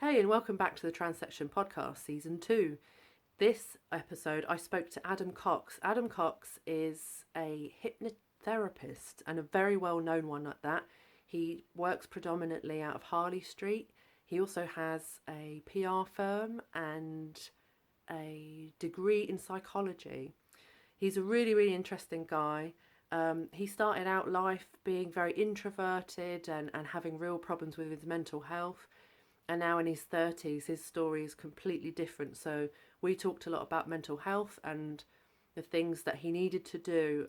Hey, and welcome back to the Transection podcast, season 2. This episode, I spoke to Adam Cox. Adam Cox is a hypnotherapist and a very well known one at that. He works predominantly out of Harley Street. He also has a PR firm and a degree in psychology. He's a really interesting guy. He started out life being very introverted and having real problems with his mental health. And now in his 30s, his story is completely different. So we talked a lot about mental health and the things that he needed to do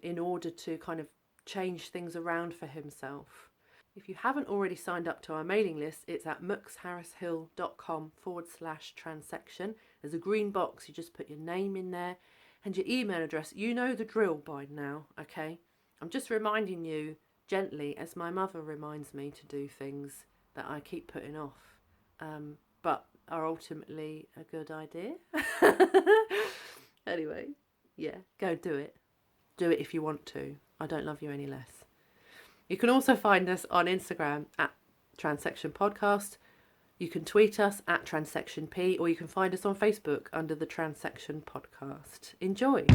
in order to kind of change things around for himself. If you haven't already signed up to our mailing list, it's at mooksharrishill.com/transection. There's a green box. You just put your name in there and your email address. You know the drill by now, okay? I'm just reminding you gently, as my mother reminds me to do things that I keep putting off, but are ultimately a good idea. Anyway, yeah, go do it. Do it if you want to. I don't love you any less. You can also find us on Instagram at Transection Podcast. You can tweet us at TransectionP, or you can find us on Facebook under the Transection Podcast. Enjoy.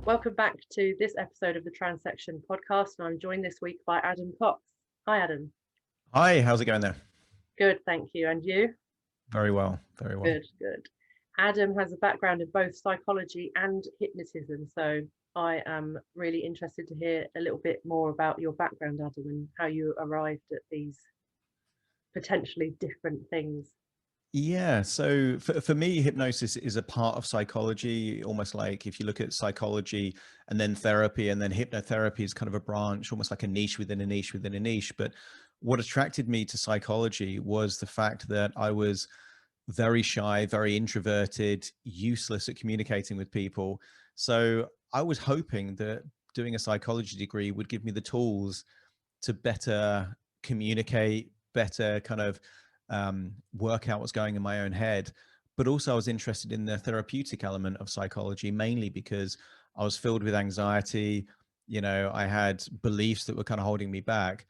Welcome back to this episode of the Transection Podcast, and I'm joined this week by Adam Cox. Hi, Adam. Hi, how's it going there? Good, thank you. And you? Very well, very well. Good. Adam has a background in both psychology and hypnotism, so I am really interested to hear a little bit more about your background, Adam, and how you arrived at these potentially different things. Yeah, so for me, hypnosis is a part of psychology, almost like if you look at psychology and then therapy, and then hypnotherapy is kind of a branch, almost like a niche within a niche within a niche. But what attracted me to psychology was the fact that I was very shy, very introverted, useless at communicating with people. So I was hoping that doing a psychology degree would give me the tools to better communicate, better kind of work out what's going in my own head. But also I was interested in the therapeutic element of psychology, mainly because I was filled with anxiety. You know, I had beliefs that were kind of holding me back.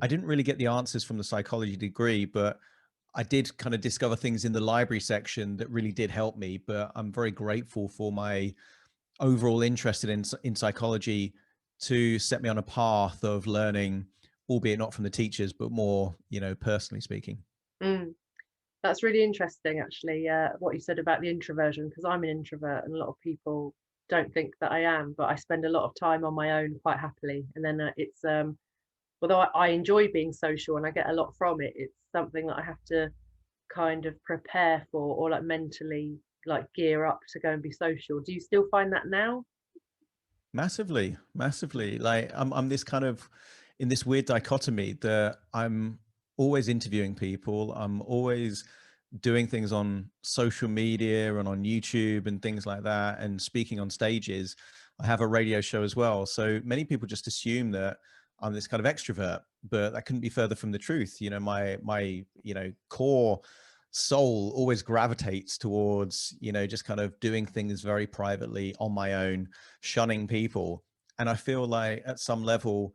I didn't really get the answers from the psychology degree, but I did kind of discover things in the library section that really did help me. But I'm very grateful for my overall interest in psychology to set me on a path of learning, albeit not from the teachers, but more, personally speaking. That's really interesting, actually, what you said about the introversion, because I'm an introvert and a lot of people don't think that I am, but I spend a lot of time on my own quite happily. And then it's, although I enjoy being social and I get a lot from it, it's something that I have to kind of prepare for, or like mentally like gear up to go and be social. Do you still find that now? Massively, massively. Like I'm this kind of in this weird dichotomy that I'm always interviewing people. I'm always doing things on social media and on YouTube and things like that, and speaking on stages. I have a radio show as well. So many people just assume that I'm this kind of extrovert, but that couldn't be further from the truth. My core soul always gravitates towards, just kind of doing things very privately on my own, shunning people. And I feel like at some level,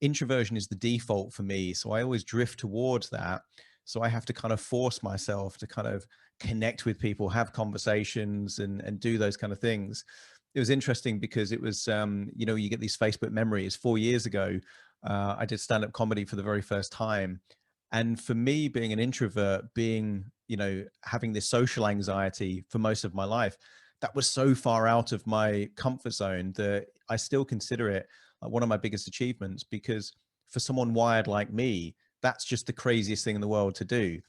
introversion is the default for me. So I always drift towards that. So I have to kind of force myself to kind of connect with people, have conversations and do those kind of things. It was interesting because it was, you get these Facebook memories. 4 years ago, I did stand-up comedy for the very first time. And for me, being an introvert, having this social anxiety for most of my life, that was so far out of my comfort zone that I still consider it one of my biggest achievements, because for someone wired like me, that's just the craziest thing in the world to do.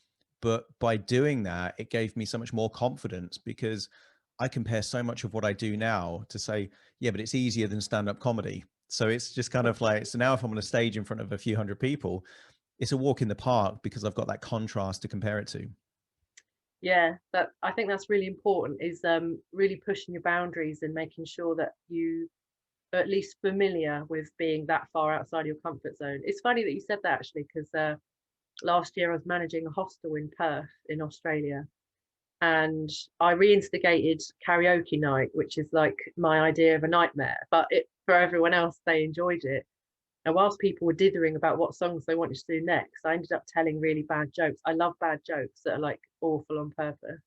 But by doing that, it gave me so much more confidence, because I compare so much of what I do now to say, yeah, but it's easier than stand-up comedy. So it's just kind of like, so now if I'm on a stage in front of a few hundred people, it's a walk in the park because I've got that contrast to compare it to. Yeah, that I think that's really important, is really pushing your boundaries and making sure that you are at least familiar with being that far outside your comfort zone. It's funny that you said that, actually, because last year I was managing a hostel in Perth in Australia, and I reinstigated karaoke night, which is like my idea of a nightmare, but for everyone else, they enjoyed it. And whilst people were dithering about what songs they wanted to do next, I ended up telling really bad jokes. I love bad jokes that are like awful on purpose.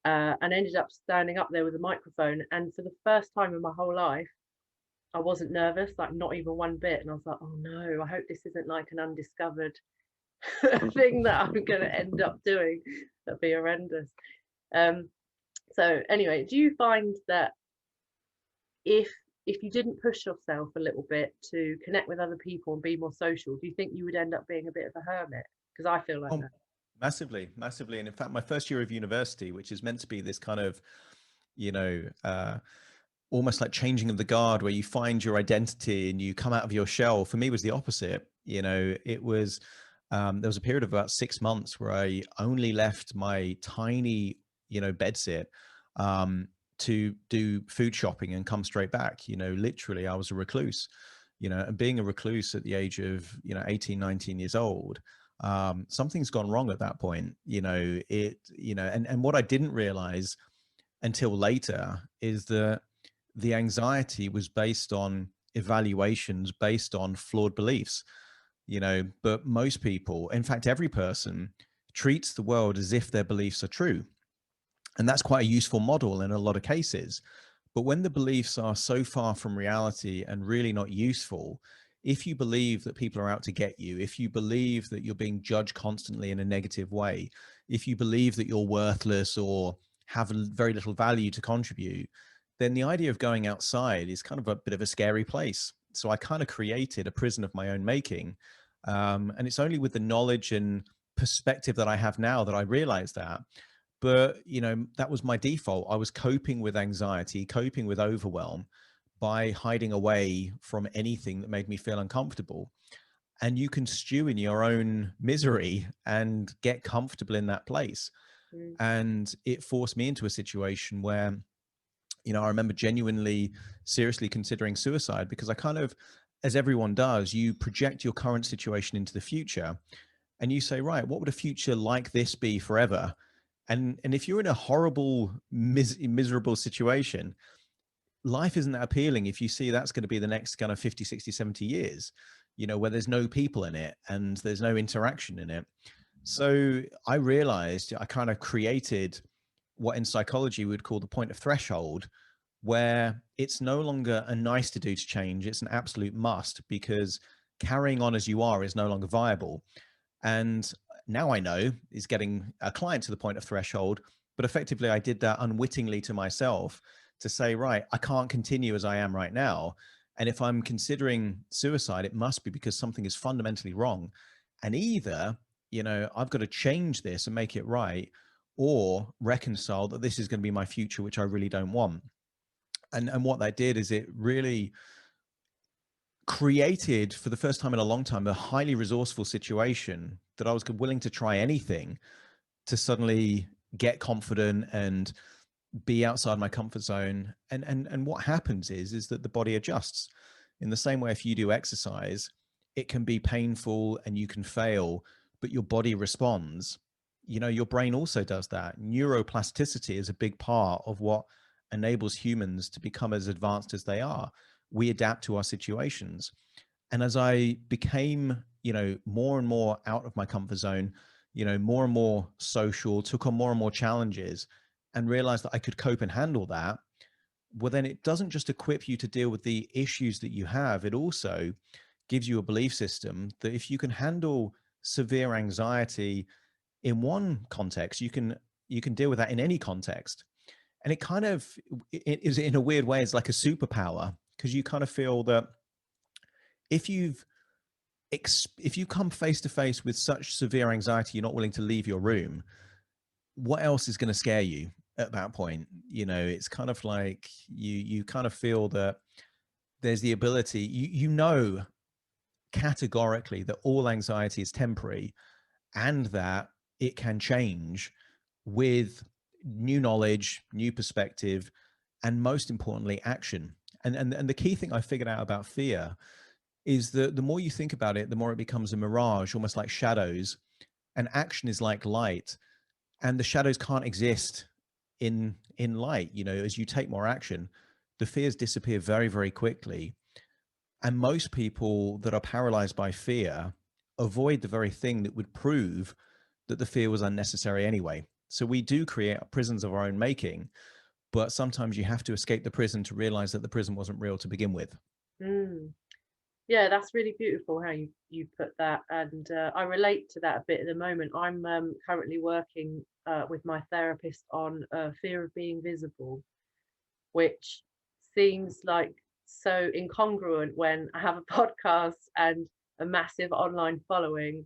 And ended up standing up there with a microphone. And for the first time in my whole life, I wasn't nervous, like not even one bit. And I was like, oh no, I hope this isn't like an undiscovered thing that I'm going to end up doing. That'd be horrendous. Um, so anyway, do you find that if if you didn't push yourself a little bit to connect with other people and be more social, do you think you would end up being a bit of a hermit? Because I feel like Oh, that. massively, massively. And in fact, my first year of university, which is meant to be this kind of, you know, almost like changing of the guard, where you find your identity and you come out of your shell, for me was the opposite. It was, there was a period of about 6 months where I only left my tiny, bedsit, to do food shopping and come straight back. Literally I was a recluse. And being a recluse at the age of 18, 19 years old, something's gone wrong at that point. And what I didn't realize until later is that the anxiety was based on evaluations based on flawed beliefs. But most people, in fact every person, treats the world as if their beliefs are true, and that's quite a useful model in a lot of cases. But when the beliefs are so far from reality and really not useful, if you believe that people are out to get you, if you believe that you're being judged constantly in a negative way, if you believe that you're worthless or have very little value to contribute, then the idea of going outside is kind of a bit of a scary place. So I kind of created a prison of my own making. And it's only with the knowledge and perspective that I have now that I realized that. But that was my default. I was coping with anxiety, coping with overwhelm by hiding away from anything that made me feel uncomfortable. And you can stew in your own misery and get comfortable in that place. Mm, And it forced me into a situation where I remember genuinely seriously considering suicide, because I kind of, as everyone does, you project your current situation into the future and you say, right, what would a future like this be forever? And if you're in a horrible, miserable situation, life isn't that appealing if you see that's going to be the next kind of 50, 60, 70 years, where there's no people in it and there's no interaction in it. So I realized I kind of created what in psychology we would call the point of threshold, where it's no longer a nice to do to change. It's an absolute must, because carrying on as you are is no longer viable. And now I know is getting a client to the point of threshold, but effectively I did that unwittingly to myself to say, right, I can't continue as I am right now. And if I'm considering suicide, it must be because something is fundamentally wrong. And either, I've got to change this and make it right, or reconcile that this is going to be my future, which I really don't want. And what that did is it really created, for the first time in a long time, a highly resourceful situation that I was willing to try anything to suddenly get confident and be outside my comfort zone. And what happens is that the body adjusts in the same way. If you do exercise, it can be painful and you can fail, but your body responds. Your brain also does that. Neuroplasticity is a big part of what enables humans to become as advanced as they are. We adapt to our situations. And as I became, more and more out of my comfort zone, more and more social, took on more and more challenges, and realized that I could cope and handle that, well, then it doesn't just equip you to deal with the issues that you have. It also gives you a belief system that if you can handle severe anxiety in one context, you can deal with that in any context. And it kind of, it is, in a weird way, it's like a superpower, because you kind of feel that if you've if you come face to face with such severe anxiety you're not willing to leave your room, what else is going to scare you at that point? It's kind of like you kind of feel that there's the ability, categorically that all anxiety is temporary and that it can change with new knowledge, new perspective, and most importantly, action. And the key thing I figured out about fear is that the more you think about it, the more it becomes a mirage, almost like shadows. And action is like light, and the shadows can't exist in light. You know, as you take more action, the fears disappear very, very quickly. And most people that are paralyzed by fear avoid the very thing that would prove that the fear was unnecessary anyway. So we do create prisons of our own making, but sometimes you have to escape the prison to realize that the prison wasn't real to begin with. Mm. Yeah, that's really beautiful how you put that, and I relate to that a bit at the moment. I'm currently working with my therapist on fear of being visible, which seems like so incongruent when I have a podcast and a massive online following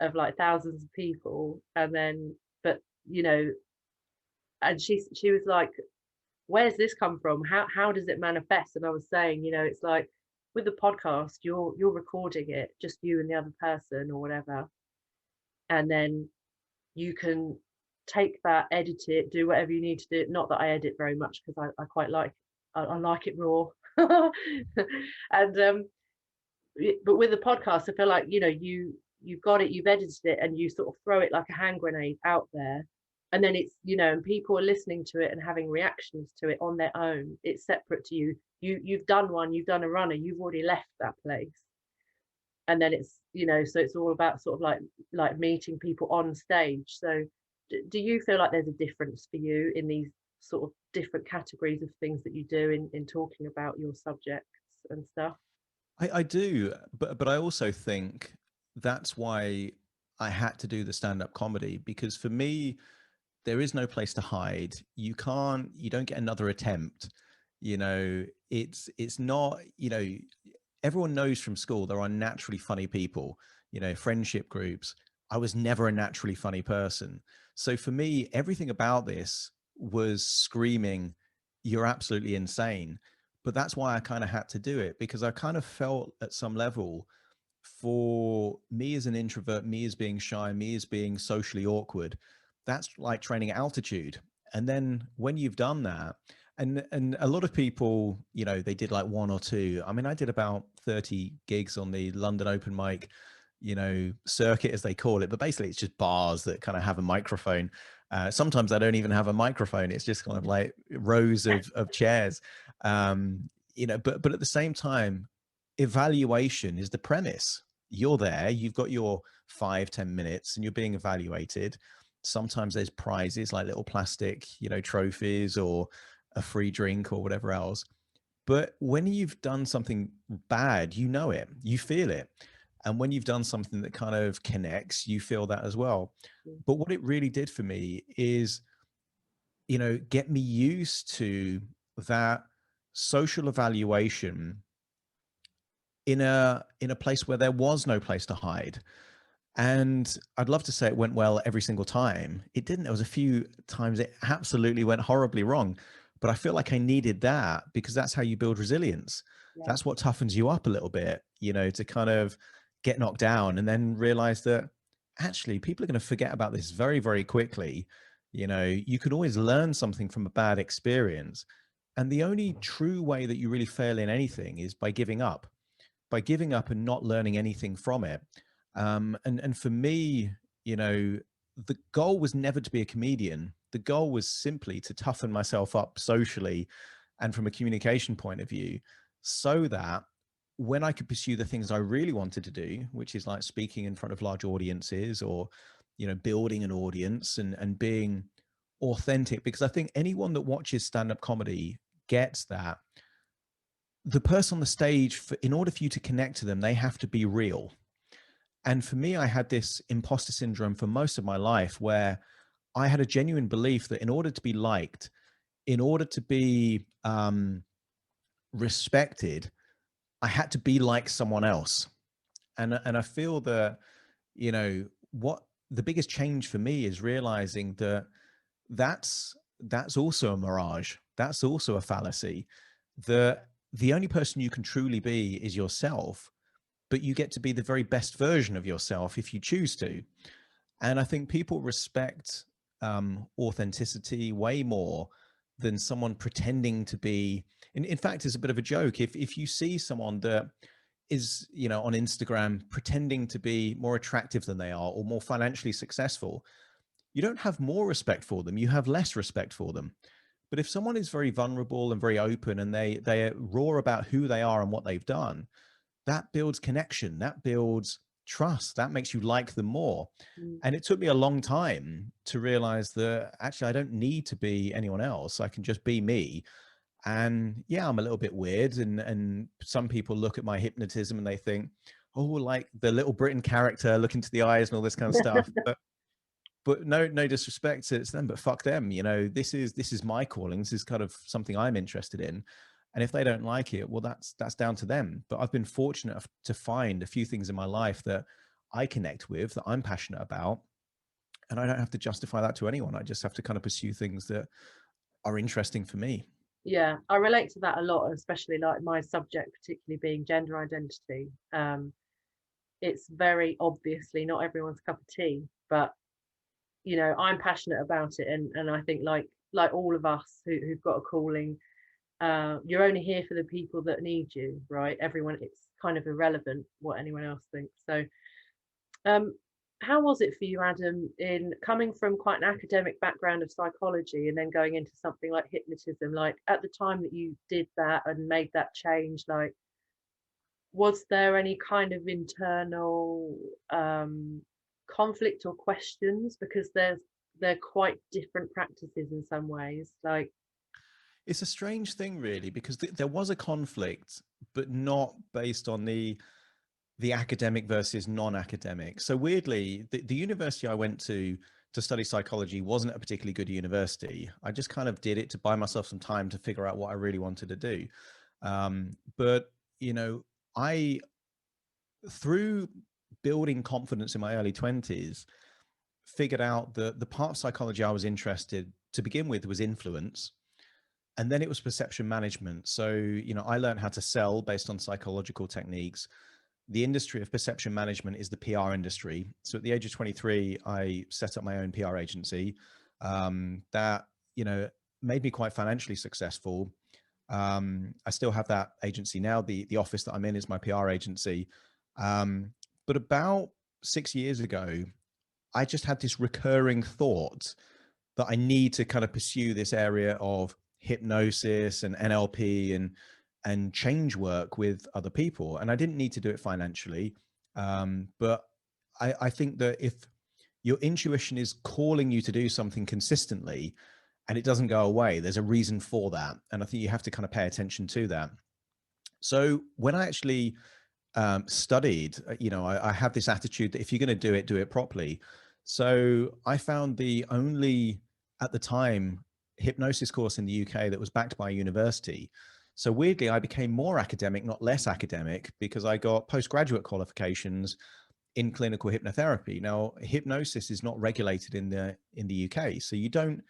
of like thousands of people, and then but you know, and she was like, where's this come from? How does it manifest? And I was saying, it's like with the podcast, you're recording it, just you and the other person or whatever, and then you can take that, edit it, do whatever you need to do. Not that I edit very much because I quite like I like it raw. And but with the podcast, I feel like you've got it, you've edited it, and you sort of throw it like a hand grenade out there, and then it's and people are listening to it and having reactions to it on their own. It's separate to you. You've done one, you've done a runner, you've already left that place, and then it's so it's all about sort of like meeting people on stage. So do you feel like there's a difference for you in these sort of different categories of things that you do in talking about your subjects and stuff? I do, but I also think that's why I had to do the stand-up comedy, because for me, there is no place to hide. You don't get another attempt. It's not, everyone knows from school there are naturally funny people, friendship groups. I was never a naturally funny person. So for me, everything about this was screaming, you're absolutely insane. But that's why I kind of had to do it, because I kind of felt at some level, for me as an introvert, me as being shy, me as being socially awkward, that's like training at altitude. And then when you've done that, and a lot of people, they did like one or two. I mean, I did about 30 gigs on the London open mic, circuit, as they call it. But basically, it's just bars that kind of have a microphone. Sometimes I don't even have a microphone. It's just kind of like rows of chairs. But at the same time, evaluation is the premise. You're there, you've got your 5-10 minutes and you're being evaluated. Sometimes there's prizes like little plastic trophies or a free drink or whatever else. But when you've done something bad, it, you feel it. And when you've done something that kind of connects, you feel that as well. But what it really did for me is get me used to that social evaluation in a place where there was no place to hide. And I'd love to say it went well every single time. It didn't. There was a few times it absolutely went horribly wrong. But I feel like I needed that, because that's how you build resilience. Yeah. That's what toughens you up a little bit, to kind of get knocked down and then realize that actually people are going to forget about this very, very quickly. You can always learn something from a bad experience. And the only true way that you really fail in anything is by giving up, and not learning anything from it. And for me, the goal was never to be a comedian. The goal was simply to toughen myself up socially and from a communication point of view, so that when I could pursue the things I really wanted to do, which is like speaking in front of large audiences, or building an audience and being authentic. Because I think anyone that watches stand-up comedy gets that the person on the stage, in order for you to connect to them, they have to be real. And for me, I had this imposter syndrome for most of my life, where I had a genuine belief that in order to be liked, in order to be respected, I had to be like someone else. And I feel that, what the biggest change for me is realizing that that's also a mirage. That's also a fallacy. The only person you can truly be is yourself, but you get to be the very best version of yourself if you choose to. And I think people respect authenticity, way more than someone pretending to be. In fact, it's a bit of a joke. If you see someone that is, on Instagram pretending to be more attractive than they are or more financially successful, you don't have more respect for them. You have less respect for them. But if someone is very vulnerable and very open and they roar about who they are and what they've done, that builds connection, that builds trust, that makes you like them more. Mm. And it took me a long time to realize that actually I don't need to be anyone else. I can just be me. And yeah, I'm a little bit weird. And some people look at my hypnotism and they think, oh, like the little Britain character, look into the eyes and all this kind of stuff. But no disrespect to them, but fuck them. This is my calling. This is kind of something I'm interested in. And if they don't like it, well, that's down to them. But I've been fortunate to find a few things in my life that I connect with, that I'm passionate about. And I don't have to justify that to anyone. I just have to kind of pursue things that are interesting for me. Yeah, I relate to that a lot, especially like my subject, particularly being gender identity. It's very obviously not everyone's cup of tea, but I'm passionate about it, and I think like all of us who've got a calling, you're only here for the people that need you, right? Everyone, it's kind of irrelevant what anyone else thinks. So um how was it for you, Adam, in coming from quite an academic background of psychology and then going into something like hypnotism? Like at the time that you did that and made that change, like was there any kind of internal conflict or questions, because they're quite different practices in some ways, like It's a strange thing, really, because there was a conflict, but not based on the academic versus non-academic. So weirdly, the university I went to study psychology wasn't a particularly good university. I just kind of did it to buy myself some time to figure out what I really wanted to do. But I, through building confidence in my early 20s, figured out that the part of psychology I was interested to begin with was influence. And then it was perception management. So, I learned how to sell based on psychological techniques. The industry of perception management is the PR industry. So at the age of 23, I set up my own PR agency that, made me quite financially successful. I still have that agency now. The office that I'm in is my PR agency. But about 6 years ago, I just had this recurring thought that I need to kind of pursue this area of hypnosis and NLP and change work with other people. And I didn't need to do it financially. But I think that if your intuition is calling you to do something consistently and it doesn't go away, there's a reason for that. And I think you have to kind of pay attention to that. So when I actually studied, I have this attitude that if you're going to do it properly. So I found the only, at the time, hypnosis course in the UK that was backed by a university. So weirdly, I became more academic, not less academic, because I got postgraduate qualifications in clinical hypnotherapy. Now, hypnosis is not regulated in the UK, so you don't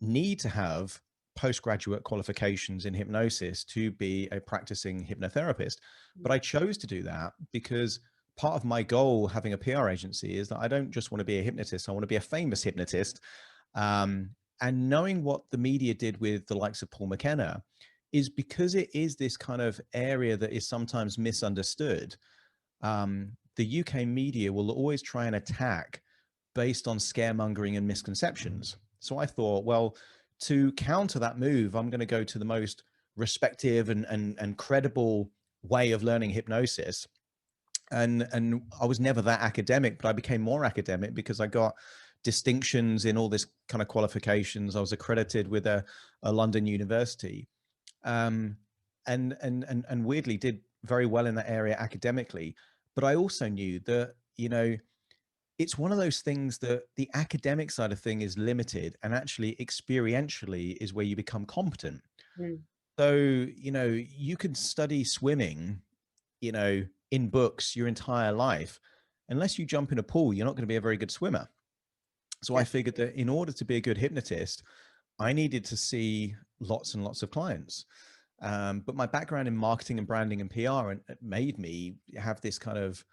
need to have postgraduate qualifications in hypnosis to be a practicing hypnotherapist. But I chose to do that because part of my goal having a PR agency is that I don't just want to be a hypnotist, I want to be a famous hypnotist. And knowing what the media did with the likes of Paul McKenna is because it is this kind of area that is sometimes misunderstood. The UK media will always try and attack based on scaremongering and misconceptions. So I thought, well, to counter that move, I'm going to go to the most respective and credible way of learning hypnosis. And I was never that academic, but I became more academic because I got distinctions in all this kind of qualifications. I was accredited with a London university, and weirdly did very well in that area academically. But I also knew that, it's one of those things that the academic side of thing is limited, and actually experientially is where you become competent. mm, So, you can study swimming, in books your entire life. Unless you jump in a pool, you're not going to be a very good swimmer. So I yeah, figured that in order to be a good hypnotist, I needed to see lots and lots of clients. But my background in marketing and branding and PR, and it made me have this kind of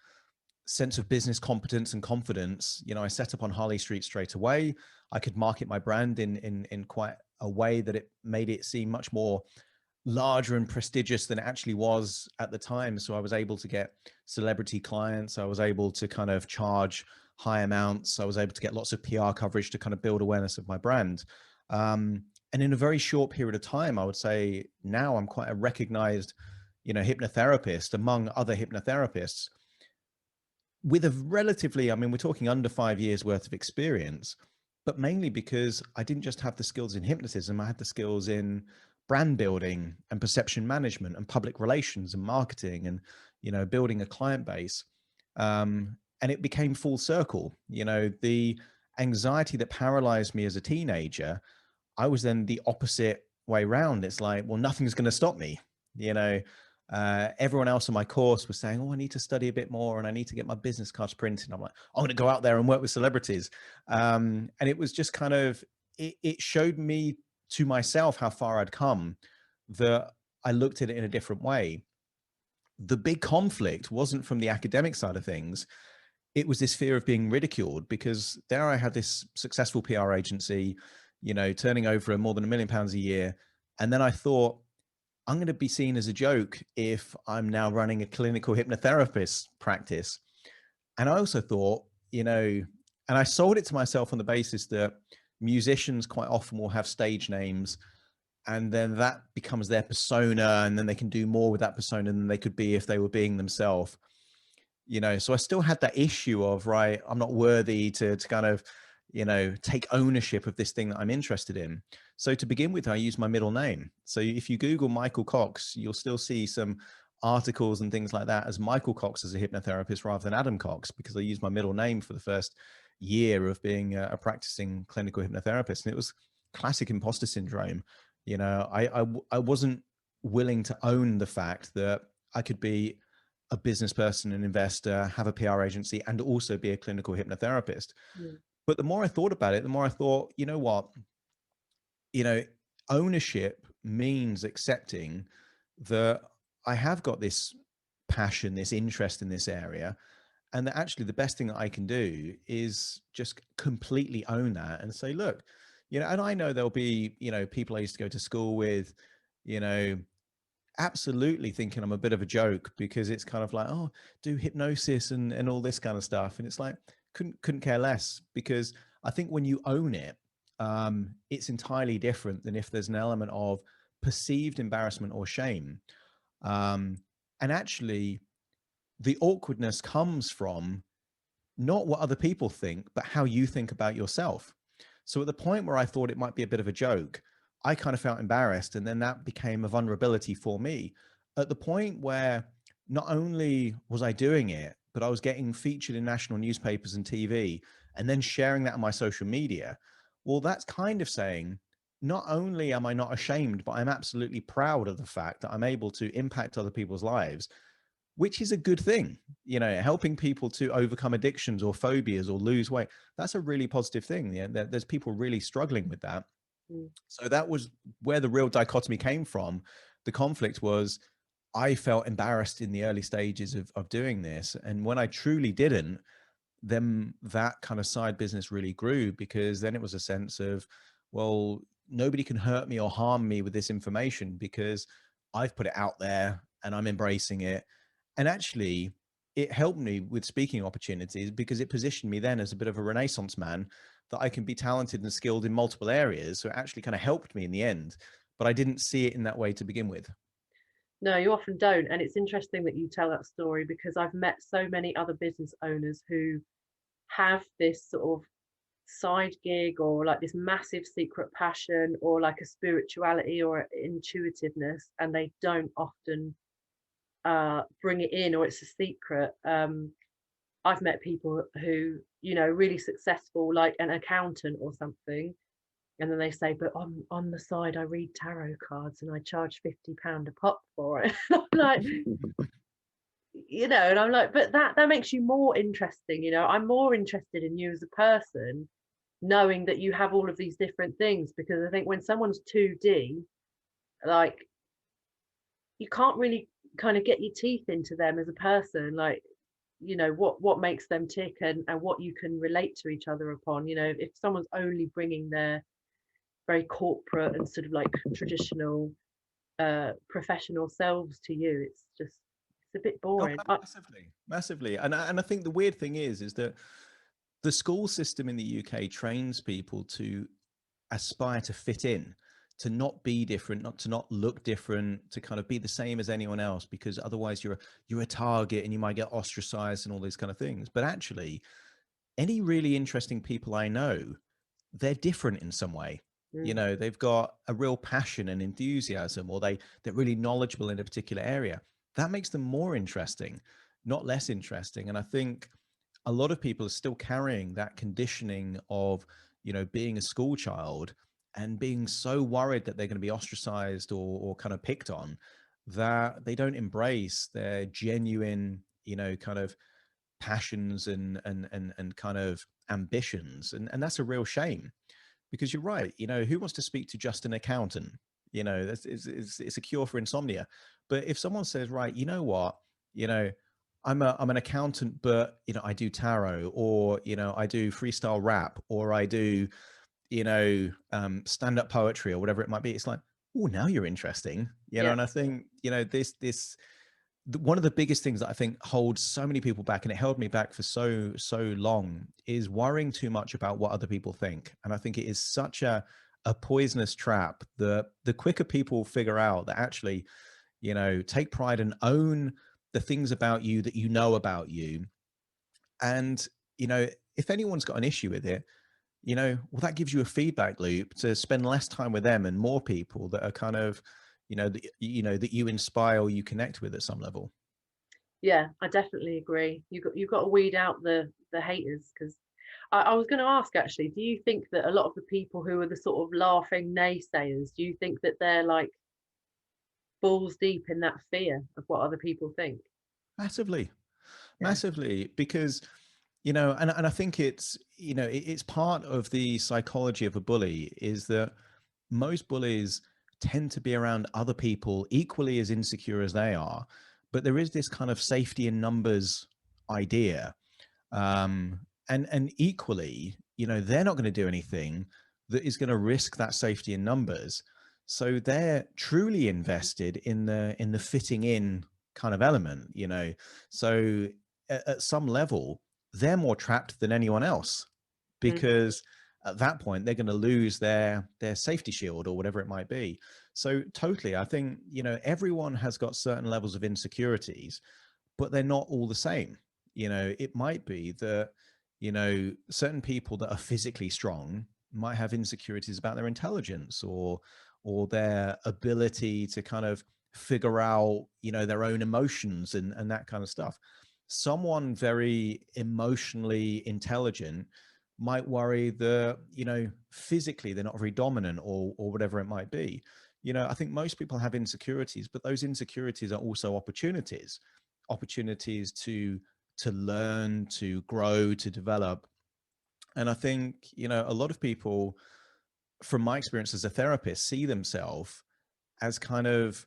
sense of business competence and confidence, I set up on Harley Street straight away. I could market my brand in quite a way that it made it seem much more larger and prestigious than it actually was at the time. So I was able to get celebrity clients. I was able to kind of charge high amounts. I was able to get lots of PR coverage to kind of build awareness of my brand. And in a very short period of time, I would say now I'm quite a recognized, hypnotherapist among other hypnotherapists with a relatively, I mean, we're talking under 5 years worth of experience, but mainly because I didn't just have the skills in hypnotism, I had the skills in brand building and perception management and public relations and marketing and, building a client base. And it became full circle. The anxiety that paralyzed me as a teenager, I was then the opposite way around. It's like, well, nothing's going to stop me. Everyone else on my course was saying, oh, I need to study a bit more and I need to get my business cards printed. I'm like, I'm going to go out there and work with celebrities. And it was just kind of, it showed me to myself how far I'd come, that I looked at it in a different way. The big conflict wasn't from the academic side of things. It was this fear of being ridiculed, because there I had this successful PR agency, turning over more than £1 million a year. And then I thought, I'm going to be seen as a joke if I'm now running a clinical hypnotherapist practice. And I also thought, and I sold it to myself on the basis that musicians quite often will have stage names, and then that becomes their persona, and then they can do more with that persona than they could be if they were being themselves. So I still had that issue of, right, I'm not worthy to kind of, take ownership of this thing that I'm interested in. So to begin with, I use my middle name. So if you Google Michael Cox, you'll still see some articles and things like that as Michael Cox as a hypnotherapist rather than Adam Cox, because I used my middle name for the first year of being a practicing clinical hypnotherapist. And it was classic imposter syndrome. I wasn't willing to own the fact that I could be a business person, an investor, have a PR agency, and also be a clinical hypnotherapist. Mm. But the more I thought about it, the more I thought, you know what, ownership means accepting that I have got this passion, this interest in this area, and that actually the best thing that I can do is just completely own that and say, look, and I know there'll be, people I used to go to school with, absolutely thinking I'm a bit of a joke, because it's kind of like, oh, do hypnosis and all this kind of stuff. And it's like, couldn't care less, because I think when you own it, it's entirely different than if there's an element of perceived embarrassment or shame. And actually, the awkwardness comes from not what other people think, but how you think about yourself. So at the point where I thought it might be a bit of a joke, I kind of felt embarrassed. And then that became a vulnerability for me. At the point where not only was I doing it, but I was getting featured in national newspapers and TV, and then sharing that on my social media. Well, that's kind of saying, not only am I not ashamed, but I'm absolutely proud of the fact that I'm able to impact other people's lives, which is a good thing. Helping people to overcome addictions or phobias or lose weight. That's a really positive thing. Yeah, there's people really struggling with that. Mm. So that was where the real dichotomy came from. The conflict was, I felt embarrassed in the early stages of doing this. And when I truly didn't, then that kind of side business really grew, because then it was a sense of, well, nobody can hurt me or harm me with this information because I've put it out there and I'm embracing it. And actually, it helped me with speaking opportunities, because it positioned me then as a bit of a Renaissance man, that I can be talented and skilled in multiple areas. So it actually kind of helped me in the end, but I didn't see it in that way to begin with. No, you often don't. And it's interesting that you tell that story, because I've met so many other business owners who have this sort of side gig, or like this massive secret passion, or like a spirituality or intuitiveness, and they don't often bring it in, or it's a secret. I've met people who, really successful, like an accountant or something, and then they say, but on the side I read tarot cards and I charge £50 a pop for it. I'm like, and I'm like, but that makes you more interesting. I'm more interested in you as a person, knowing that you have all of these different things, because I think when someone's 2D, like, you can't really kind of get your teeth into them as a person. Like, you know, what makes them tick, and what you can relate to each other upon. You know, if someone's only bringing their very corporate and sort of like traditional professional selves to you, it's a bit Oh, boring. massively, massively. And I think the weird thing is that the school system in the UK trains people to aspire to fit in, to not be different, not to not look different, to kind of be the same as anyone else, because otherwise you're a target and you might get ostracized and all these kind of things. But actually, any really interesting people I know, they're different in some way. You Mm. know, they've got a real passion and enthusiasm, or they're really knowledgeable in a particular area. That makes them more interesting, not less interesting. And I think a lot of people are still carrying that conditioning of, you know, being a school child and being so worried that they're going to be ostracized or kind of picked on, that they don't embrace their genuine, you know, kind of passions and kind of ambitions. And that's a real shame, because you're right. You know, who wants to speak to just an accountant? You know, it's a cure for insomnia. But if someone says, right, you know what, you know, I'm an accountant, but you know, I do tarot, or you know, I do freestyle rap, or I do, you know, stand-up poetry, or whatever it might be. It's like, oh, now you're interesting, you know. Yeah. And I think, you know, this one of the biggest things that I think holds so many people back, and it held me back for so long, is worrying too much about what other people think. And I think it is such a poisonous trap that the quicker people figure out that actually, you know, take pride and own the things about you that you know about you. And, you know, if anyone's got an issue with it, you know, well, that gives you a feedback loop to spend less time with them and more people that are kind of, you know, that you inspire or you connect with at some level. Yeah, I definitely agree. You've got to weed out the haters, because I was going to ask actually, do you think that a lot of the people who are the sort of laughing naysayers, do you think that they're like balls deep in that fear of what other people think? Massively, Yeah. massively, because, you know, and I think it's, you know, it's part of the psychology of a bully, is that most bullies tend to be around other people equally as insecure as they are. But there is this kind of safety in numbers idea. And equally, you know, they're not going to do anything that is going to risk that safety in numbers. So they're truly invested in the fitting in kind of element, you know. So at some level, they're more trapped than anyone else, Mm. because at that point they're going to lose their safety shield or whatever it might be. So totally, I think, you know, everyone has got certain levels of insecurities, but they're not all the same. You know, it might be that, you know, certain people that are physically strong might have insecurities about their intelligence or their ability to kind of figure out, you know, their own emotions and that kind of stuff. Someone very emotionally intelligent might worry that, you know, physically they're not very dominant or whatever it might be. You know, I think most people have insecurities, but those insecurities are also opportunities to learn, to grow, to develop. And I think, you know, a lot of people, from my experience as a therapist, see themselves as kind of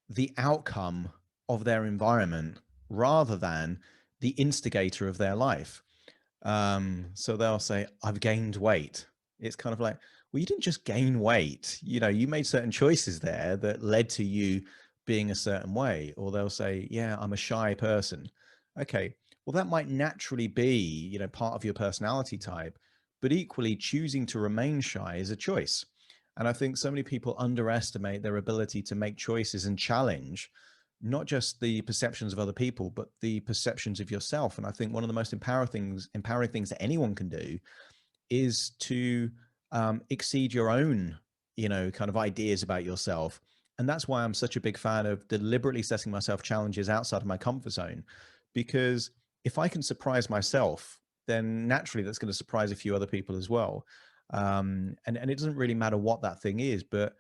the outcome of their environment rather than the instigator of their life. So they'll say, I've gained weight. It's kind of like, well, you didn't just gain weight. You know, you made certain choices there that led to you being a certain way. Or they'll say, yeah, I'm a shy person. Okay, well, that might naturally be, you know, part of your personality type, but equally choosing to remain shy is a choice. And I think so many people underestimate their ability to make choices and challenge not just the perceptions of other people, but the perceptions of yourself. And I think one of the most empowering things that anyone can do is to exceed your own, you know, kind of ideas about yourself. And that's why I'm such a big fan of deliberately setting myself challenges outside of my comfort zone, because if I can surprise myself, then naturally that's going to surprise a few other people as well. And it doesn't really matter what that thing is, but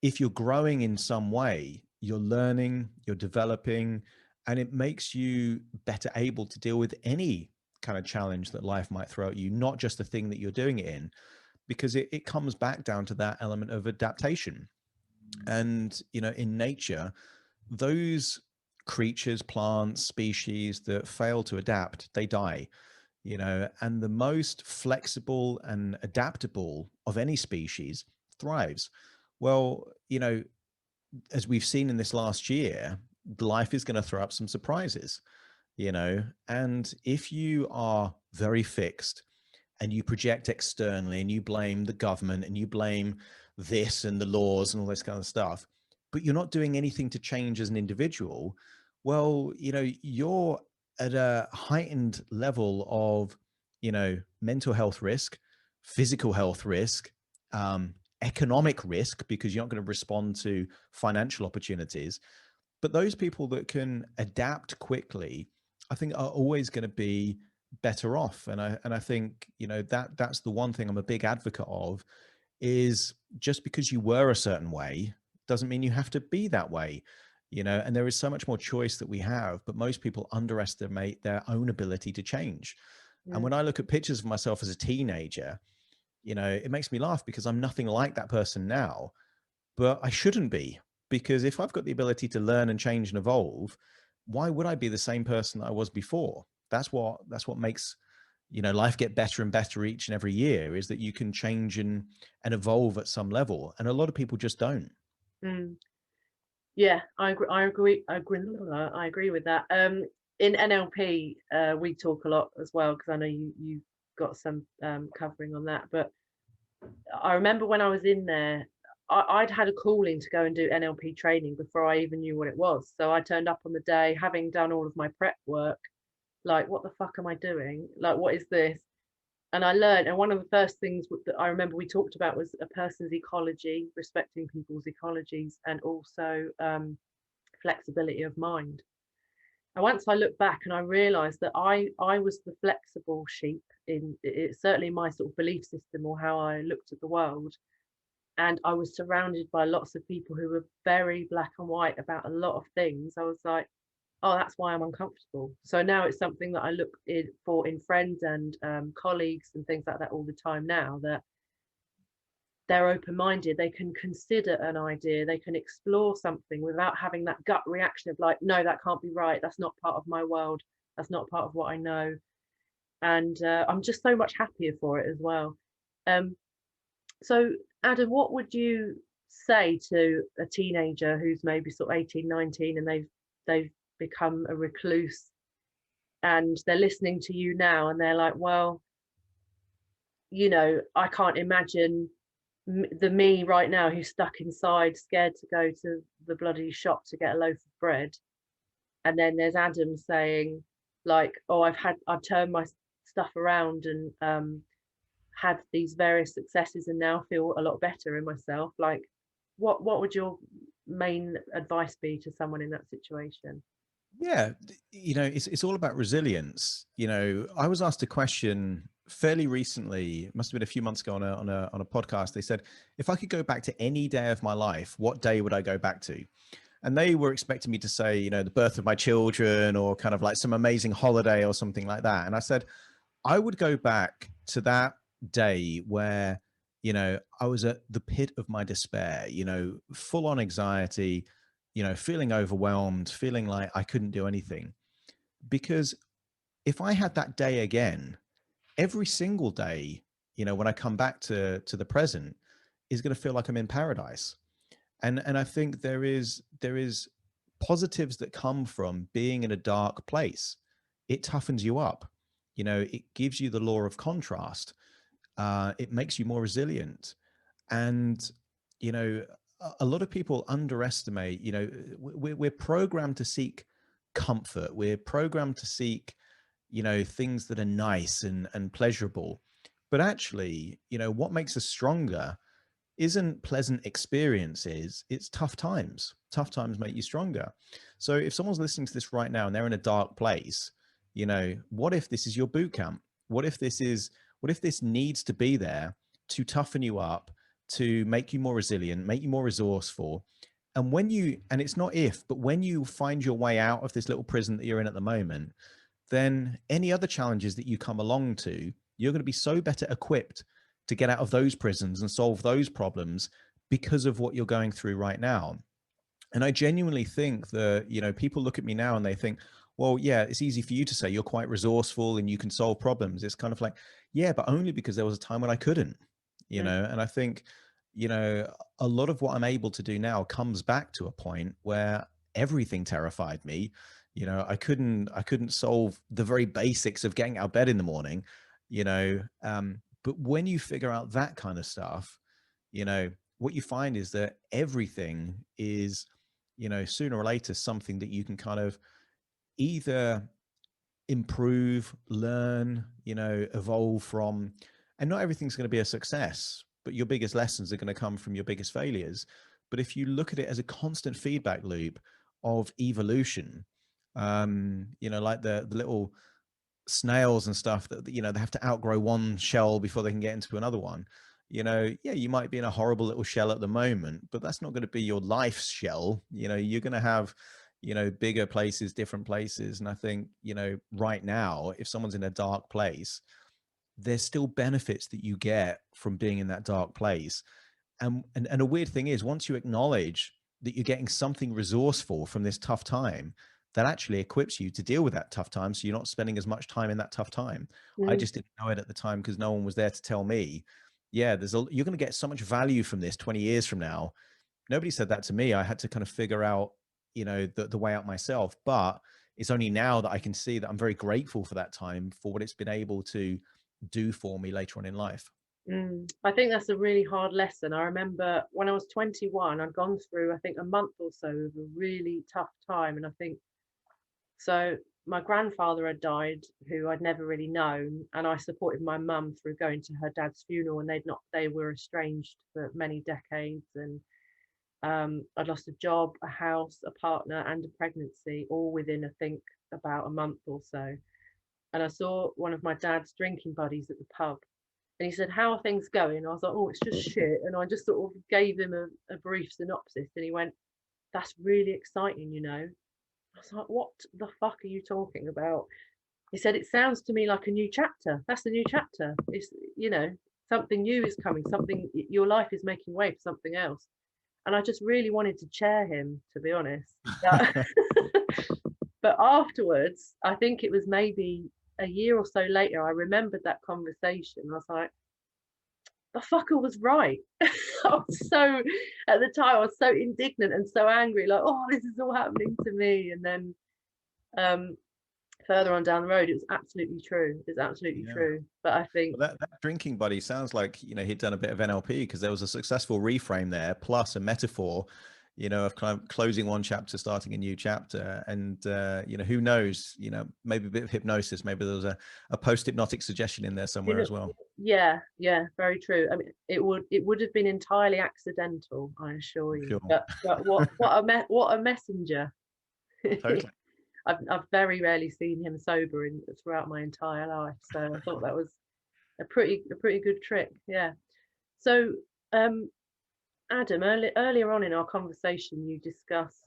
if you're growing in some way, you're learning, you're developing, and it makes you better able to deal with any kind of challenge that life might throw at you, not just the thing that you're doing it in, because it comes back down to that element of adaptation. And, you know, in nature, those creatures, plants, species that fail to adapt, they die, and the most flexible and adaptable of any species thrives. Well, as we've seen in this last year, life is going to throw up some surprises, and if you are very fixed and you project externally and you blame the government and you blame this and the laws and all this kind of stuff, but you're not doing anything to change as an individual, well, you're at a heightened level of, mental health risk, physical health risk, economic risk, because you're not going to respond to financial opportunities. But those people that can adapt quickly, I think, are always going to be better off. And I think, that's the one thing I'm a big advocate of, is just because you were a certain way doesn't mean you have to be that way, and there is so much more choice that we have, but most people underestimate their own ability to change. And when I look at pictures of myself as a teenager, it makes me laugh because I'm nothing like that person now, but I shouldn't be, because if I've got the ability to learn and change and evolve, why would I be the same person that I was before? That's what makes, life get better and better each and every year, is that you can change and evolve at some level. And a lot of people just don't. Mm. Yeah, I agree. I agree with that. In NLP, we talk a lot as well, because I know you got some covering on that. But I remember when I was in there, I'd had a calling to go and do NLP training before I even knew what it was. So I turned up on the day, having done all of my prep work, like, what the fuck am I doing? Like, what is this? And I learned, and one of the first things that I remember we talked about was a person's ecology, respecting people's ecologies, and also flexibility of mind. And once I look back and I realized that I was the flexible sheep in it, certainly my sort of belief system or how I looked at the world. And I was surrounded by lots of people who were very black and white about a lot of things. I was like, oh, that's why I'm uncomfortable. So now it's something that I look for in friends and colleagues and things like that all the time now, that they're open-minded, they can consider an idea, they can explore something without having that gut reaction of like, no, that can't be right, that's not part of my world, that's not part of what I know. And I'm just so much happier for it as well. So Adam, what would you say to a teenager who's maybe sort of 18, 19, and they've become a recluse, and they're listening to you now and they're like, well, I can't imagine the me right now who's stuck inside, scared to go to the bloody shop to get a loaf of bread. And then there's Adam saying, like, oh, I've turned my stuff around and had these various successes and now feel a lot better in myself. Like, what would your main advice be to someone in that situation? Yeah, it's all about resilience. I was asked a question fairly recently, it must have been a few months ago on a podcast. They said, if I could go back to any day of my life, what day would I go back to? And they were expecting me to say, the birth of my children, or kind of like some amazing holiday or something like that. And I said, I would go back to that day where, I was at the pit of my despair, full on anxiety, feeling overwhelmed, feeling like I couldn't do anything. Because if I had that day again, every single day, when I come back to the present, is going to feel like I'm in paradise. And I think there is positives that come from being in a dark place. It toughens you up. It gives you the law of contrast. It makes you more resilient. And, a lot of people underestimate, we're programmed to seek comfort. We're programmed to seek, things that are nice and pleasurable. But actually, what makes us stronger isn't pleasant experiences, it's tough times. Tough times make you stronger. So if someone's listening to this right now and they're in a dark place, what if this is your boot camp? What if this needs to be there to toughen you up, to make you more resilient, make you more resourceful? And and it's not if, but when you find your way out of this little prison that you're in at the moment, then any other challenges that you come along to, you're going to be so better equipped to get out of those prisons and solve those problems because of what you're going through right now. And I genuinely think that, people look at me now and they think, well, yeah, it's easy for you to say you're quite resourceful and you can solve problems. It's kind of like, yeah, but only because there was a time when I couldn't, Mm, and I think, you know, a lot of what I'm able to do now comes back to a point where everything terrified me. I couldn't solve the very basics of getting out of bed in the morning, but when you figure out that kind of stuff, you know, what you find is that everything is, sooner or later something that you can kind of either improve, learn, evolve from. And not everything's going to be a success, but your biggest lessons are going to come from your biggest failures. But if you look at it as a constant feedback loop of evolution, like the little snails and stuff that they have to outgrow one shell before they can get into another one. Yeah, you might be in a horrible little shell at the moment, but that's not going to be your life's shell. You're going to have bigger places, different places. And I think right now, if someone's in a dark place, there's still benefits that you get from being in that dark place. And a weird thing is, once you acknowledge that you're getting something resourceful from this tough time, that actually equips you to deal with that tough time, so you're not spending as much time in that tough time. I mm, just didn't know it at the time because no one was there to tell me, yeah, you're going to get so much value from this 20 years from now. Nobody said that to me. I had to kind of figure out the way out myself. But it's only now that I can see that I'm very grateful for that time, for what it's been able to do for me later on in life. I think that's a really hard lesson. I remember when I was 21, I'd gone through, I think, a month or so of a really tough time. And I think so. My grandfather had died, who I'd never really known, and I supported my mum through going to her dad's funeral. And they were estranged for many decades. And I'd lost a job, a house, a partner, and a pregnancy, all within, I think, about a month or so. And I saw one of my dad's drinking buddies at the pub, and he said, "How are things going?" I was like, "Oh, it's just shit." And I just sort of gave him a brief synopsis, and he went, "That's really exciting, you know." I was like, "What the fuck are you talking about?" He said, "It sounds to me like a new chapter. That's the new chapter. It's, you know, something new is coming, something, your life is making way for something else." And I just really wanted to chair him, to be honest. But, but afterwards, I think it was maybe a year or so later, I remembered that conversation. I was like, the fucker was right. I was so, at the time, I was so indignant and so angry, like, oh, this is all happening to me. And then um, further on down the road, it was absolutely true. It's absolutely Yeah. true. But I think, Well, that drinking buddy sounds like he'd done a bit of NLP, because there was a successful reframe there, plus a metaphor, of kind of closing one chapter, starting a new chapter, and who knows, maybe a bit of hypnosis, maybe there was a post-hypnotic suggestion in there you somewhere know, as well. yeah, yeah, very true. I mean, it would have been entirely accidental, I assure I'm you. sure. But what a messenger. Totally. I've very rarely seen him sober throughout my entire life, so I thought that was a pretty good trick. Yeah. So, um, Adam, earlier on in our conversation, you discussed,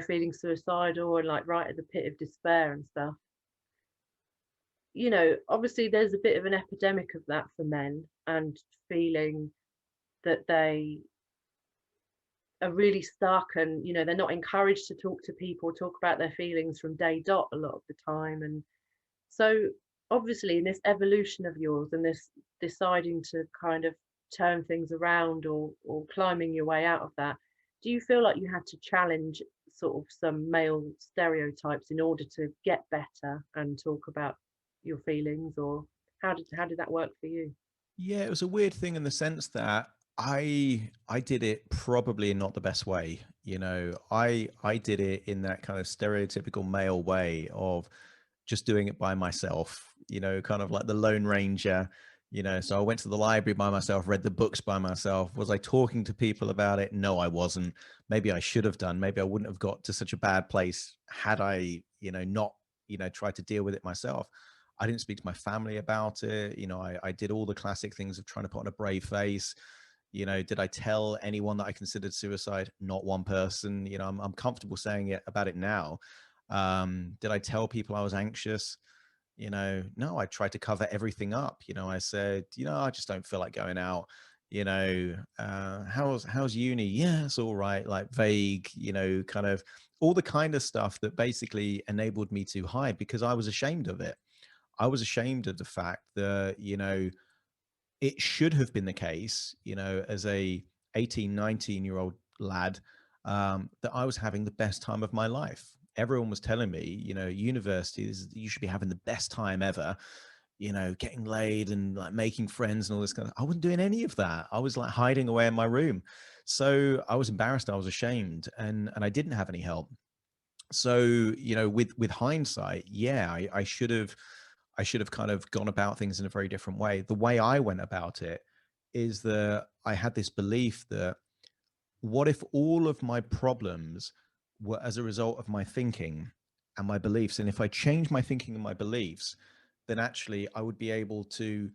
feeling suicidal and like right at the pit of despair and stuff. Obviously, there's a bit of an epidemic of that for men, and feeling that they are really stuck, and they're not encouraged to talk to people, talk about their feelings from day dot a lot of the time. And so, obviously, in this evolution of yours and this deciding to kind of turn things around, or climbing your way out of that, do you feel like you had to challenge sort of some male stereotypes in order to get better and talk about your feelings, or how did that work for you? Yeah, it was a weird thing in the sense that I did it probably in not the best way. I did it in that kind of stereotypical male way of just doing it by myself, kind of like the Lone Ranger. So I went to the library by myself, read the books by myself. Was I talking to people about it? No, I wasn't. Maybe I should have done. Maybe I wouldn't have got to such a bad place had I, not, tried to deal with it myself. I didn't speak to my family about it. I did all the classic things of trying to put on a brave face. Did I tell anyone that I considered suicide? Not one person. I'm comfortable saying it about it now. Did I tell people I was anxious? No, I tried to cover everything up. I said, I just don't feel like going out. how's uni? Yeah, it's all right. Like vague, kind of all the kind of stuff that basically enabled me to hide because I was ashamed of it. I was ashamed of the fact that, it should have been the case, as a 18, 19-year-old lad, that I was having the best time of my life. Everyone was telling me, university, you should be having the best time ever, getting laid and like making friends and all this kind of. I wasn't doing any of that. I was like hiding away in my room. So I was embarrassed. I was ashamed, and I didn't have any help. So, with hindsight, yeah, I should have kind of gone about things in a very different way. The way I went about it is that I had this belief that what if all of my problems were as a result of my thinking and my beliefs? And if I change my thinking and my beliefs, then actually I would be able to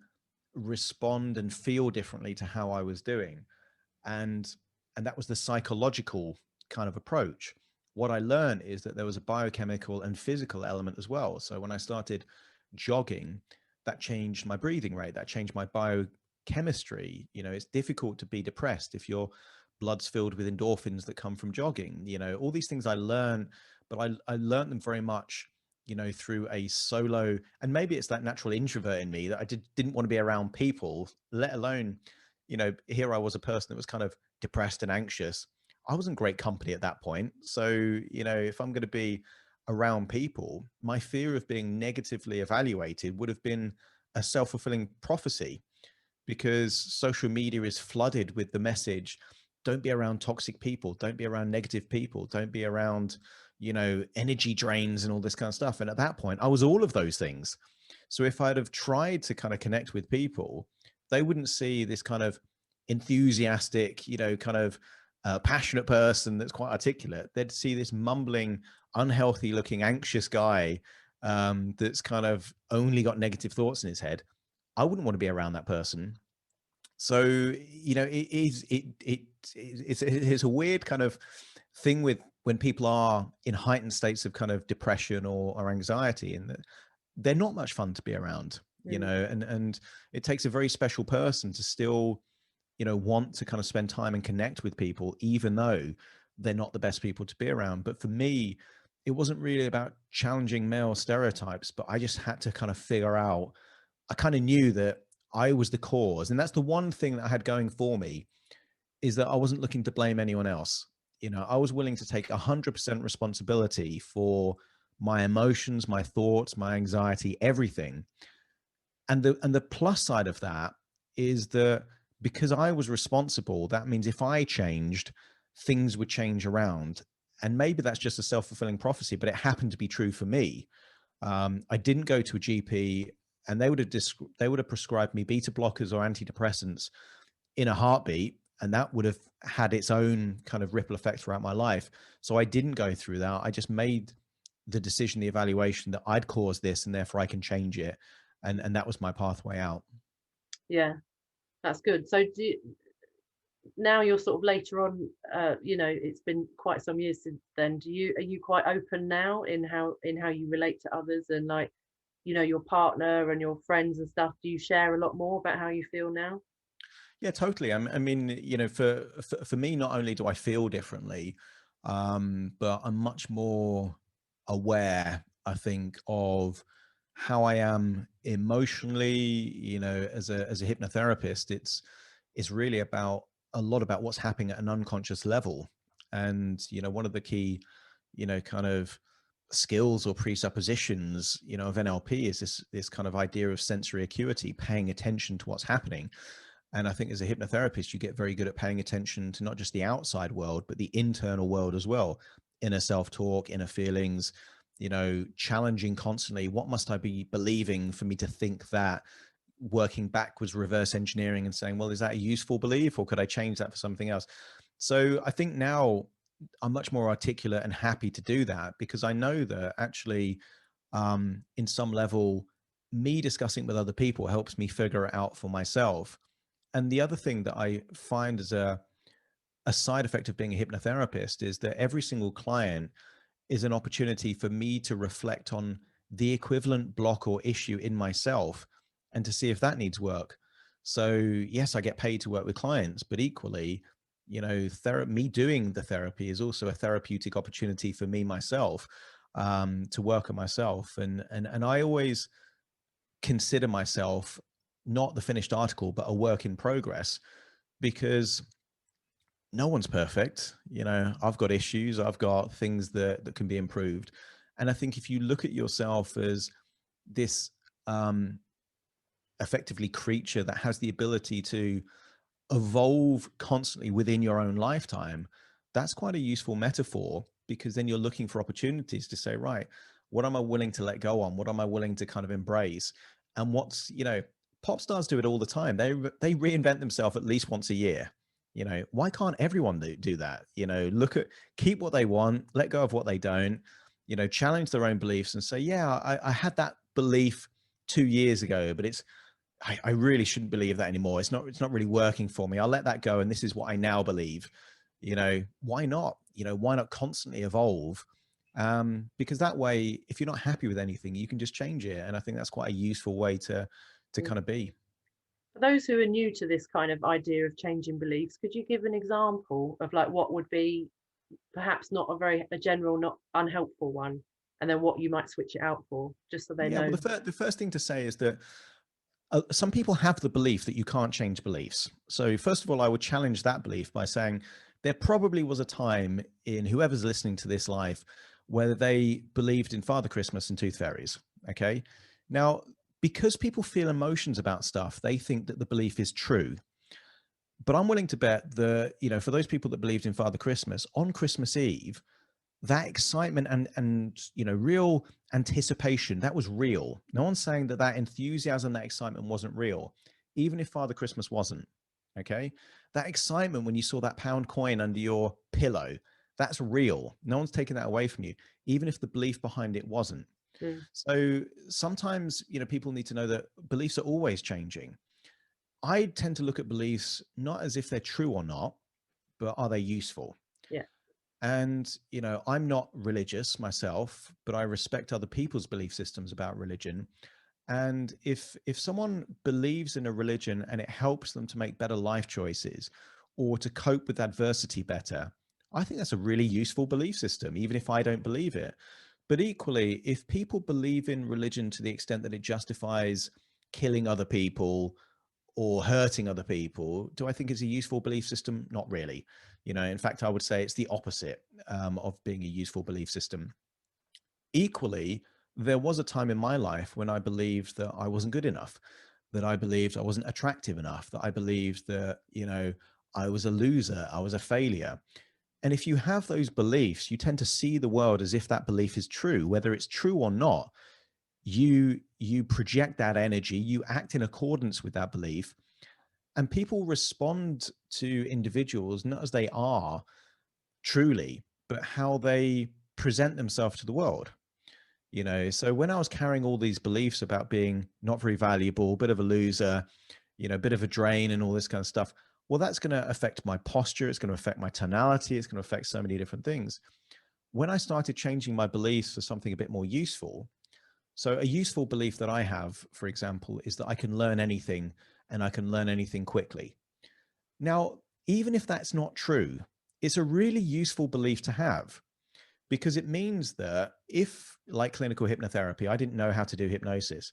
respond and feel differently to how I was doing. And that was the psychological kind of approach. What I learned is that there was a biochemical and physical element as well. So when I started jogging, that changed my breathing rate, that changed my biochemistry. It's difficult to be depressed if your blood's filled with endorphins that come from jogging. All these things I learned, but I learned them very much, through a solo. And maybe it's that natural introvert in me that I didn't want to be around people, let alone, here I was, a person that was kind of depressed and anxious. I wasn't great company at that point. So, if I'm going to be around people, my fear of being negatively evaluated would have been a self-fulfilling prophecy, because social media is flooded with the message, don't be around toxic people, don't be around negative people, don't be around, energy drains and all this kind of stuff. And at that point, I was all of those things. So if I'd have tried to kind of connect with people, they wouldn't see this kind of enthusiastic, kind of passionate person that's quite articulate. They'd see this mumbling, unhealthy looking, anxious guy, that's kind of only got negative thoughts in his head. I wouldn't want to be around that person. So, it's a weird kind of thing with when people are in heightened states of kind of depression or anxiety, and that they're not much fun to be around, Mm. and it takes a very special person to still, want to kind of spend time and connect with people, even though they're not the best people to be around. But for me, it wasn't really about challenging male stereotypes, but I just had to kind of figure out, I kind of knew that I was the cause. And that's the one thing that I had going for me, is that I wasn't looking to blame anyone else. I was willing to take 100% responsibility for my emotions, my thoughts, my anxiety, everything. And the plus side of that is that because I was responsible, that means if I changed, things would change around. And maybe that's just a self-fulfilling prophecy, but it happened to be true for me. I didn't go to a GP, and they would have prescribed me beta blockers or antidepressants in a heartbeat, and that would have had its own kind of ripple effect throughout my life. So I didn't go through that. I just made the decision, the evaluation, that I'd caused this and therefore I can change it, and that was my pathway out. Yeah, that's good. So now you're sort of later on, it's been quite some years since then. Are you quite open now in how you relate to others, and like, your partner and your friends and stuff? Do you share a lot more about how you feel now? Yeah, totally. I mean, for me, not only do I feel differently, but I'm much more aware, I think, of how I am emotionally. As a hypnotherapist, it's really about a lot about what's happening at an unconscious level. And one of the key, kind of skills or presuppositions, of NLP is this kind of idea of sensory acuity, paying attention to what's happening. And I think as a hypnotherapist, you get very good at paying attention to not just the outside world, but the internal world as well. Inner self-talk, inner feelings, challenging constantly. What must I be believing for me to think that? Working backwards, reverse engineering and saying, well, is that a useful belief, or could I change that for something else? So I think now I'm much more articulate and happy to do that, because I know that actually, in some level, me discussing with other people helps me figure it out for myself. And the other thing that I find as a side effect of being a hypnotherapist is that every single client is an opportunity for me to reflect on the equivalent block or issue in myself, and to see if that needs work. So yes, I get paid to work with clients, but equally, me doing the therapy is also a therapeutic opportunity for me myself, to work on myself. And I always consider myself not the finished article, but a work in progress, because no one's perfect. I've got issues, I've got things that can be improved. And I think if you look at yourself as this effectively creature that has the ability to evolve constantly within your own lifetime, that's quite a useful metaphor, because then you're looking for opportunities to say, right, what am I willing to let go on? What am I willing to kind of embrace? And pop stars do it all the time. They reinvent themselves at least once a year. Why can't everyone do that? Keep what they want, let go of what they don't, challenge their own beliefs and say, yeah, I had that belief 2 years ago, but I really shouldn't believe that anymore. It's not really working for me. I'll let that go. And this is what I now believe. Why not? Why not constantly evolve? Because that way, if you're not happy with anything, you can just change it. And I think that's quite a useful way to Mm. kind of be. For those who are new to this kind of idea of changing beliefs, could you give an example of like what would be perhaps not a general, not unhelpful one, and then what you might switch it out for, just so they Yeah. Well, know? the first thing to say is that some people have the belief that you can't change beliefs. So first of all, I would challenge that belief by saying there probably was a time in whoever's listening to this live where they believed in Father Christmas and tooth fairies. Okay. Now, because people feel emotions about stuff, they think that the belief is true. But I'm willing to bet that, for those people that believed in Father Christmas on Christmas Eve, that excitement and real anticipation, that was real. No one's saying that enthusiasm, that excitement wasn't real, even if Father Christmas wasn't. Okay, that excitement when you saw that pound coin under your pillow, that's real. No one's taking that away from you, even if the belief behind it wasn't. Mm. So sometimes people need to know that beliefs are always changing. I tend to look at beliefs not as if they're true or not, but are they useful? Yeah. And, I'm not religious myself, but I respect other people's belief systems about religion. And if someone believes in a religion and it helps them to make better life choices or to cope with adversity better, I think that's a really useful belief system, even if I don't believe it. But equally, if people believe in religion to the extent that it justifies killing other people or hurting other people, do I think it's a useful belief system? Not really. In fact, I would say it's the opposite of being a useful belief system. Equally, there was a time in my life when I believed that I wasn't good enough, that I believed I wasn't attractive enough, that I believed that, I was a loser, I was a failure. And if you have those beliefs, you tend to see the world as if that belief is true, whether it's true or not. You project that energy, you act in accordance with that belief, and people respond to individuals not as they are truly, but how they present themselves to the world. So when I was carrying all these beliefs about being not very valuable, bit of a loser, a bit of a drain and all this kind of stuff, well, that's going to affect my posture, it's going to affect my tonality, it's going to affect so many different things. When I started changing my beliefs for something a bit more useful, so a useful belief that I have, for example, is that I can learn anything and I can learn anything quickly. Now, even if that's not true, it's a really useful belief to have, because it means that if, like clinical hypnotherapy, I didn't know how to do hypnosis,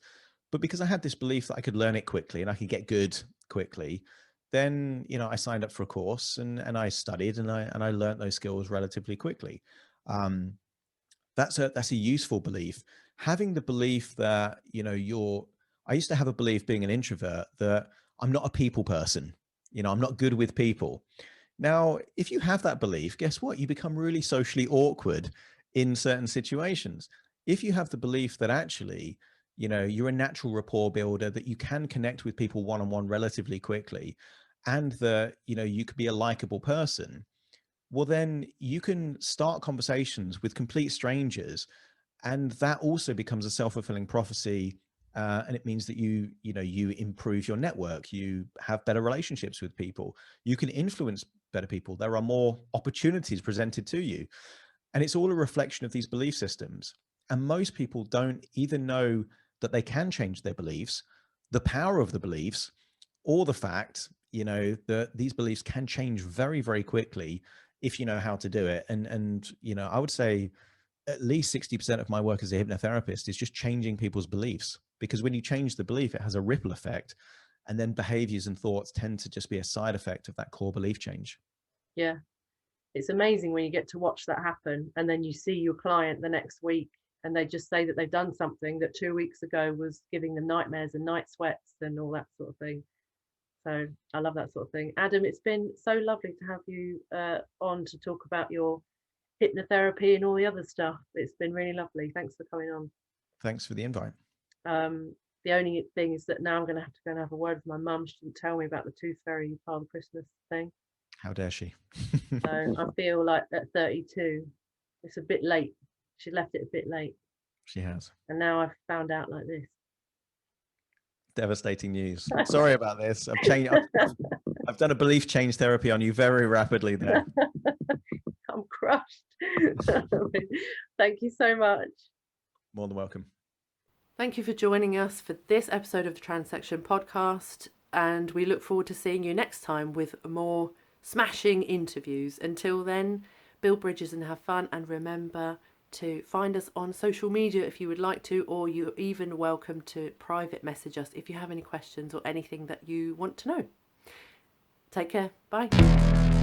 but because I had this belief that I could learn it quickly and I could get good quickly, then I signed up for a course and I studied and I learned those skills relatively quickly. Um, that's a useful belief. Having the belief that I used to have a belief, being an introvert, that I'm not a people person. I'm not good with people. Now, if you have that belief, guess what? You become really socially awkward in certain situations. If you have the belief that actually, you're a natural rapport builder, that you can connect with people one-on-one relatively quickly, and that, you could be a likable person, well, then you can start conversations with complete strangers, and that also becomes a self-fulfilling prophecy. And it means that you improve your network, you have better relationships with people, you can influence better people, there are more opportunities presented to you, and it's all a reflection of these belief systems. And most people don't either know that they can change their beliefs, the power of the beliefs, or the fact, that these beliefs can change very, very quickly if you know how to do it. And I would say at least 60% of my work as a hypnotherapist is just changing people's beliefs, because when you change the belief, it has a ripple effect, and then behaviors and thoughts tend to just be a side effect of that core belief change. Yeah. It's amazing when you get to watch that happen, and then you see your client the next week and they just say that they've done something that 2 weeks ago was giving them nightmares and night sweats and all that sort of thing. So I love that sort of thing. Adam, it's been so lovely to have you on to talk about your hypnotherapy and all the other stuff. It's been really lovely. Thanks for coming on. Thanks for the invite. The only thing is that now I'm going to have to go and have a word with my mum. She didn't tell me about the tooth fairy Father Christmas thing. How dare she? So I feel like at 32, it's a bit late. She left it a bit late. She has. And now I've found out like this. Devastating news. Sorry about this. I've changed. I've done a belief change therapy on you very rapidly there. I'm crushed. Thank you so much. More than welcome. Thank you for joining us for this episode of the Transection podcast. And we look forward to seeing you next time with more smashing interviews. Until then, build bridges and have fun. And remember to find us on social media if you would like to, or you're even welcome to private message us if you have any questions or anything that you want to know. Take care. Bye.